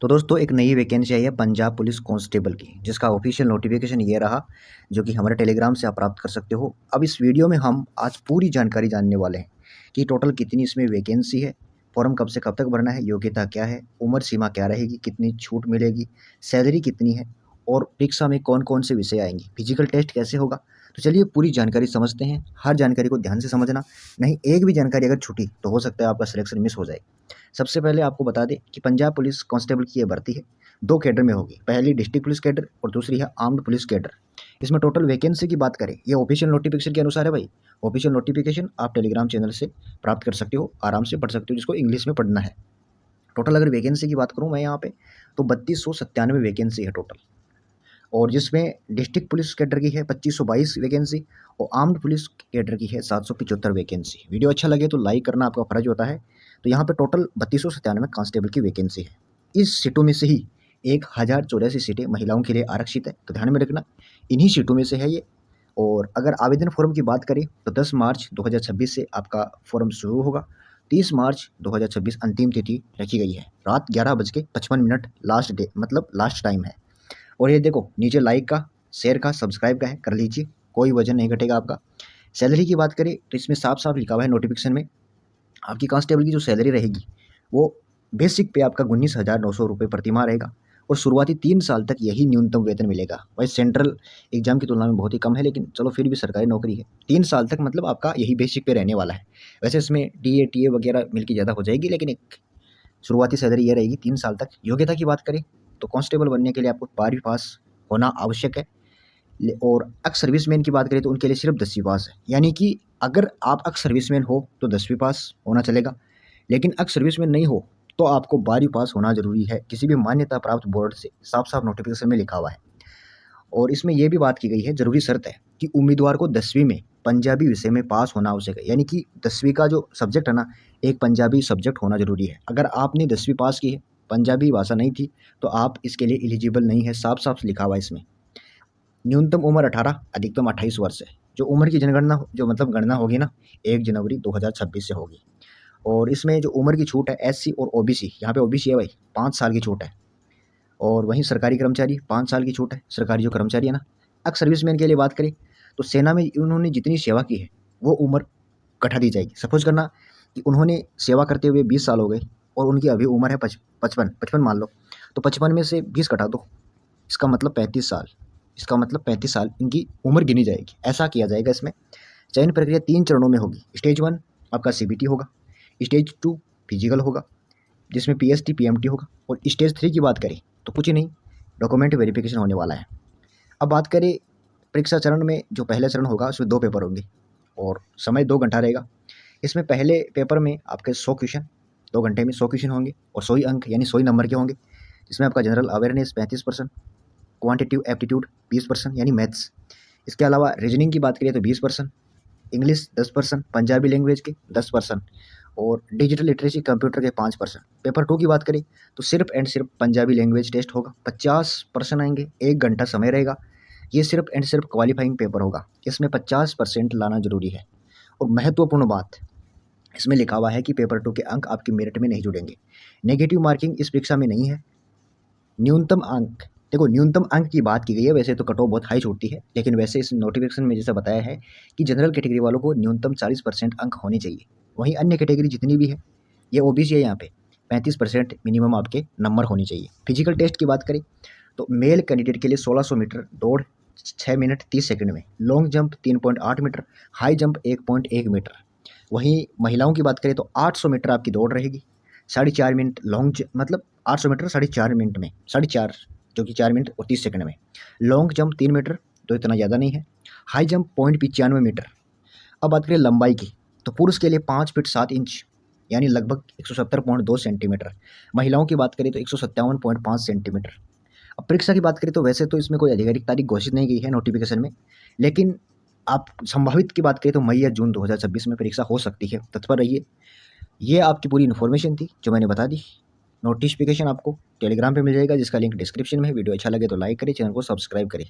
तो दोस्तों एक नई वैकेंसी आई है पंजाब पुलिस कांस्टेबल की, जिसका ऑफिशियल नोटिफिकेशन ये रहा, जो कि हमारे टेलीग्राम से आप प्राप्त कर सकते हो। अब इस वीडियो में हम आज पूरी जानकारी जानने वाले हैं कि टोटल कितनी इसमें वैकेंसी है, फॉर्म कब से कब तक भरना है, योग्यता क्या है, उम्र सीमा क्या रहेगी, कितनी छूट मिलेगी, सैलरी कितनी है और परीक्षा में कौन-कौन से विषय आएँगे, फिजिकल टेस्ट कैसे होगा। तो चलिए पूरी जानकारी समझते हैं। हर जानकारी को ध्यान से समझना, नहीं एक भी जानकारी अगर छूटी तो हो सकता है आपका सिलेक्शन मिस हो जाए। सबसे पहले आपको बता दें कि पंजाब पुलिस कांस्टेबल की ये भर्ती है, 2 कैडर में होगी। पहली डिस्ट्रिक्ट पुलिस कैडर और दूसरी है आर्म्ड पुलिस कैडर। इसमें टोटल वैकेंसी की बात करें, ये ऑफिशियल नोटिफिकेशन के अनुसार है भाई। ऑफिशियल नोटिफिकेशन आप टेलीग्राम चैनल से प्राप्त कर सकते हो, आराम से पढ़ सकते हो, जिसको इंग्लिश में पढ़ना है। टोटल अगर वैकेंसी की बात करूँ मैं यहाँ पे, तो 3297 वैकेंसी है टोटल। और जिसमें डिस्ट्रिक्ट पुलिस कैडर की है 2522 वैकेंसी और आर्म्ड पुलिस कैडर की है 775 वैकेंसी। वीडियो अच्छा लगे तो लाइक करना आपका फ़र्ज होता है। तो यहाँ पे टोटल 3297 कांस्टेबल की वैकेंसी है। इस सीटों में से ही 1084 सीटें महिलाओं के लिए आरक्षित है, तो ध्यान में रखना इन्हीं सीटों में से है ये। और अगर आवेदन फॉर्म की बात करें तो 10 मार्च 2026 से आपका फॉर्म शुरू होगा। 30 मार्च 2026 अंतिम तिथि रखी गई है। रात 11:55 लास्ट डे, मतलब लास्ट टाइम है। और ये देखो नीचे लाइक का, शेयर का, सब्सक्राइब का है, कर लीजिए, कोई वजन नहीं घटेगा आपका। सैलरी की बात करें तो इसमें साफ-साफ लिखा हुआ है नोटिफिकेशन में, आपकी कांस्टेबल की जो सैलरी रहेगी वो बेसिक पे आपका 19,900 रुपये प्रति माह रहेगा और शुरुआती 3 साल तक यही न्यूनतम वेतन मिलेगा। वही सेंट्रल एग्जाम की तुलना में बहुत ही कम है, लेकिन चलो फिर भी सरकारी नौकरी है। 3 साल तक मतलब आपका यही बेसिक पे रहने वाला है। वैसे इसमें डीए, टीए वगैरह मिलके ज़्यादा हो जाएगी, लेकिन एक शुरुआती सैलरी ये रहेगी 3 साल तक। योग्यता की बात करें तो कांस्टेबल बनने के लिए आपको 12वीं पास होना आवश्यक है। और एक्स सर्विसमैन की बात करें तो उनके लिए सिर्फ 10वीं पास है। यानी कि अगर आप एक्स सर्विसमैन हो तो 10वीं पास होना चलेगा, लेकिन एक्स सर्विसमैन नहीं हो तो आपको 12वीं पास होना ज़रूरी है, किसी भी मान्यता प्राप्त बोर्ड से। साफ-साफ नोटिफिकेशन में लिखा हुआ है। और इसमें यह भी बात की गई है, ज़रूरी शर्त है कि उम्मीदवार को 10वीं में पंजाबी विषय में पास होना आवश्यक है। यानी कि 10वीं का जो सब्जेक्ट है ना, एक पंजाबी सब्जेक्ट होना ज़रूरी है। अगर आपने 10वीं पास की है, पंजाबी भाषा नहीं थी, तो आप इसके लिए एलिजिबल नहीं है, साफ-साफ लिखा हुआ है इसमें। न्यूनतम उम्र 18, अधिकतम 28 वर्ष है। जो उम्र की जनगणना जो मतलब गणना होगी ना, 1 जनवरी 2026 से होगी। और इसमें जो उम्र की छूट है एससी और ओबीसी, यहाँ पे ओबीसी है भाई, 5 साल की छूट है। और वहीं सरकारी कर्मचारी 5 साल की छूट है, सरकारी जो कर्मचारी है ना। एक्स सर्विसमैन के लिए बात करें तो सेना में उन्होंने जितनी सेवा की है वो उम्र घटा दी जाएगी। सपोज़ करना कि उन्होंने सेवा करते हुए 20 साल हो गए और उनकी अभी उम्र है 55 मान लो, तो 55 में से 20 घटा दो, इसका मतलब 35 साल। इसका मतलब 35 साल इनकी उम्र गिनी जाएगी, ऐसा किया जाएगा इसमें। चयन प्रक्रिया 3 चरणों में होगी। स्टेज 1 आपका सीबीटी होगा, स्टेज 2 फिजिकल होगा, जिसमें पीएसटी, पीएमटी होगा, और स्टेज 3 की बात करें तो कुछ ही नहीं, डॉक्यूमेंट वेरिफिकेशन होने वाला है। अब बात करें परीक्षा चरण में, जो पहला चरण होगा उसमें 2 पेपर होंगे और समय 2 घंटा रहेगा। इसमें पहले पेपर में आपके 100 क्वेश्चन, 2 घंटे में 100 क्वेश्चन होंगे और 100 ही अंक यानी 100 ही नंबर के होंगे। इसमें आपका जनरल अवेयरनेस 35%, क्वांटिटिव एप्टीट्यूड 20% यानी मैथ्स। इसके अलावा रीजनिंग की बात करें तो 20%, इंग्लिश 10%, पंजाबी लैंग्वेज के 10% और डिजिटल लिटरेसी कंप्यूटर के 5%। पेपर 2 की बात करें तो सिर्फ एंड सिर्फ पंजाबी लैंग्वेज टेस्ट होगा, 50% आएंगे, 1 घंटा समय रहेगा। ये सिर्फ एंड सिर्फ क्वालिफाइंग पेपर होगा, इसमें 50% लाना जरूरी है। और महत्वपूर्ण बात, इसमें लिखा हुआ है कि पेपर 2 के अंक आपकी मेरिट में नहीं जुड़ेंगे। नेगेटिव मार्किंग इस परीक्षा में नहीं है। न्यूनतम अंक, देखो न्यूनतम अंक की बात की गई है, वैसे तो कट ऑफ बहुत हाई छूटती है, लेकिन वैसे इस नोटिफिकेशन में जैसा बताया है कि जनरल कैटेगरी वालों को न्यूनतम 40% अंक होने चाहिए। वहीं अन्य कैटेगरी जितनी भी है, ये ओबीसी है, यहाँ पे 35% मिनिमम आपके नंबर होने चाहिए। फिजिकल टेस्ट की बात करें तो मेल कैंडिडेट के लिए 1600 मीटर दौड़ 6 मिनट 30 सेकंड में, long jump 3.8 metre, high jump 1.1 metre. वहीं महिलाओं की बात करें तो 800 मीटर आपकी दौड़ रहेगी, 4.5 मिनट लॉन्ग, मतलब 800 मीटर 4.5 मिनट में, 4.5 जो कि 4 मिनट और 30 सेकंड में। लॉन्ग जंप 3 मीटर, तो इतना ज़्यादा नहीं है। High jump 0.95 metre. अब बात करें लंबाई की, तो पुरुष के लिए 5 फीट 7 इंच यानी लगभग 170.2 सेंटीमीटर। महिलाओं की बात करें तो 157.5 सेंटीमीटर। अब परीक्षा की बात करें तो वैसे तो इसमें कोई आधिकारिक तारीख घोषित नहीं की है नोटिफिकेशन में, लेकिन आप संभावित की बात करें तो मई या जून 2026 में परीक्षा हो सकती है, तत्पर रहिए। ये आपकी पूरी इन्फॉर्मेशन थी जो मैंने बता दी। नोटिफिकेशन आपको टेलीग्राम पे मिल जाएगा, जिसका लिंक डिस्क्रिप्शन में है। वीडियो अच्छा लगे तो लाइक करें, चैनल को सब्सक्राइब करें।